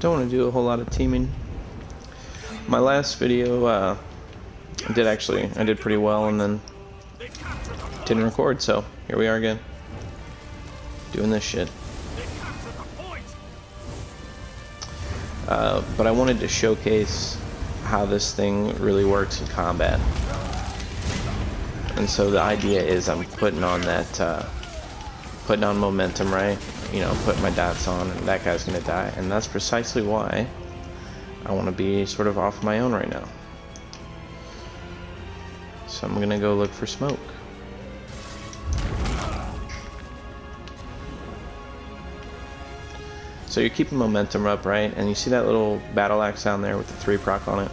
don't want to do a whole lot of teaming. My last video, I did pretty well, and then didn't record, so here we are again, doing this shit. But I wanted to showcase how this thing really works in combat. And so the idea is I'm putting on that, putting on momentum, right? You know, putting my dots on, and that guy's gonna die. And that's precisely why I want to be sort of off my own right now. So I'm gonna go look for smoke. So you're keeping momentum up, right? And you see that little battle axe down there with the 3 proc on it?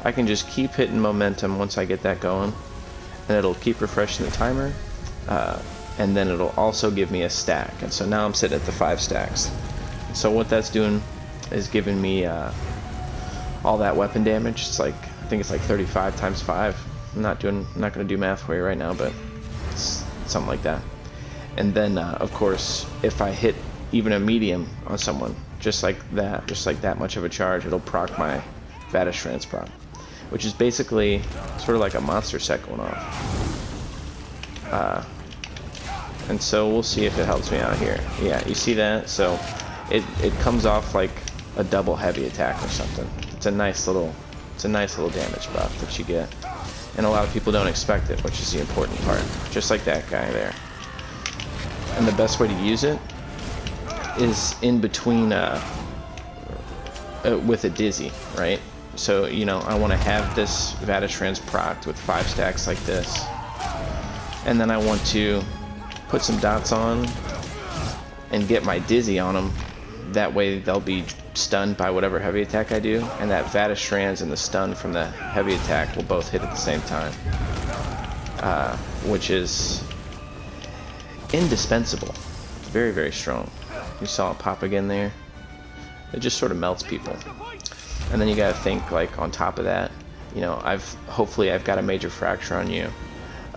I can just keep hitting momentum once I get that going, and it'll keep refreshing the timer, and then it'll also give me a stack. And so now I'm sitting at the 5 stacks. So what that's doing is giving me all that weapon damage. It's like, I think it's like 35 times 5. I'm not gonna do math for you right now, but it's something like that. And then of course, if I hit even a medium on someone, just like that much of a charge, it'll proc my Vanish Trance proc, which is basically sort of like a monster set going off. And so we'll see if it helps me out here. Yeah, you see that? So it comes off like a double heavy attack or something. It's a nice little damage buff that you get, and a lot of people don't expect it, which is the important part. Just like that guy there. And the best way to use it is in between with a dizzy, right? So, you know, I want to have this Vanish Trance procced with 5 stacks like this, and then I want to put some dots on and get my dizzy on them. That way they'll be stunned by whatever heavy attack I do, and that Vanish Trance and the stun from the heavy attack will both hit at the same time, which is indispensable. It's very, very strong. You saw it pop again there. It just sort of melts people. And then you gotta think, like, on top of that, you know, hopefully I've got a major fracture on you.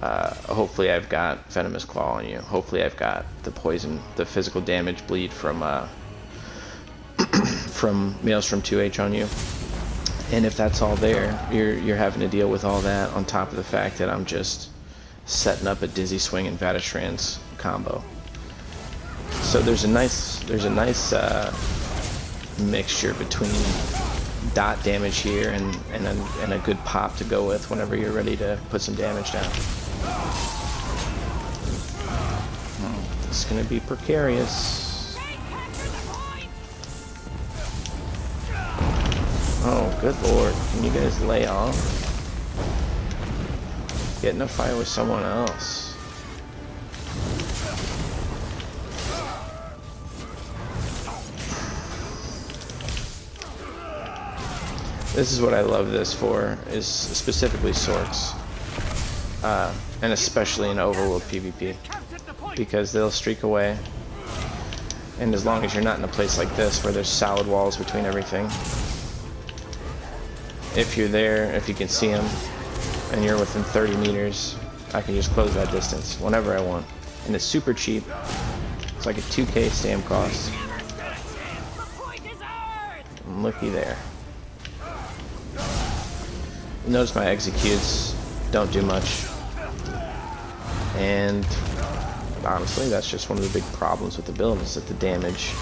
Hopefully I've got venomous claw on you. Hopefully I've got the poison, the physical damage bleed from from Maelstrom 2H on you. And if that's all there, you're having to deal with all that on top of the fact that I'm just setting up a dizzy swing and Vanish Trance combo. So there's a nice mixture between dot damage here and a good pop to go with whenever you're ready to put some damage down. It's gonna be precarious. Oh, good lord. Can you guys lay off? Get in a fight with someone else. This is what I love this for, is specifically Sorks. And especially in overworld PvP. Because they'll streak away. And as long as you're not in a place like this where there's solid walls between everything. If you're there, if you can see them, and you're within 30 meters, I can just close that distance whenever I want. And it's super cheap. It's like a 2k stam cost. And looky there. Notice my executes don't do much, and honestly that's just one of the big problems with the build, is that the damage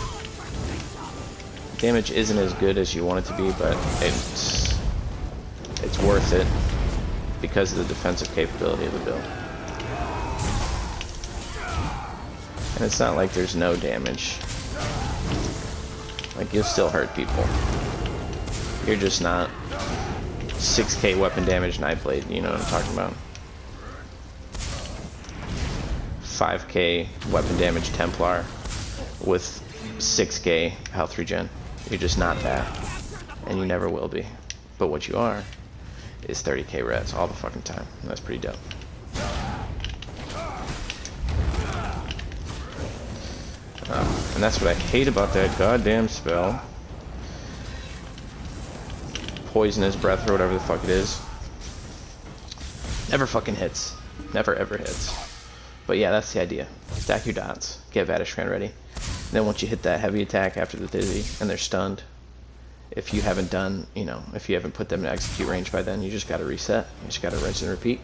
isn't as good as you want it to be, but it's worth it because of the defensive capability of the build. And it's not like there's no damage. Like, you'll still hurt people. You're just not 6k weapon damage Nightblade, you know what I'm talking about. 5k weapon damage Templar with 6k health regen. You're just not that, and you never will be. But what you are is 30k res all the fucking time. That's pretty dope. And that's what I hate about that goddamn spell. Poisonous breath or whatever the fuck it is. Never fucking hits. Never ever hits. But yeah, that's the idea. Stack your dots. Get Vanish Trance ready. And then once you hit that heavy attack after the dizzy and they're stunned, if you haven't done, you know, if you haven't put them in execute range by then, you just got to reset. You just got to rinse and repeat.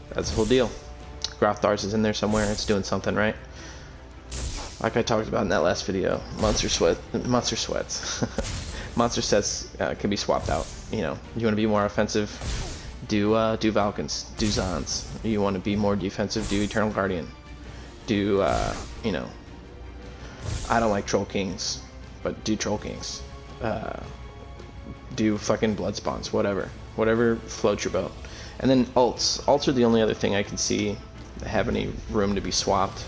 That's the whole deal. Groththar's is in there somewhere. It's doing something right. Like I talked about in that last video, monster sweats. Monster sets can be swapped out. You know, you want to be more offensive, do Valkans, do Zons. You want to be more defensive, do Eternal Guardian. Do, you know, I don't like Troll Kings, but do Troll Kings. Do fucking Blood Spawns, whatever floats your boat. And then ults are the only other thing I can see that have any room to be swapped.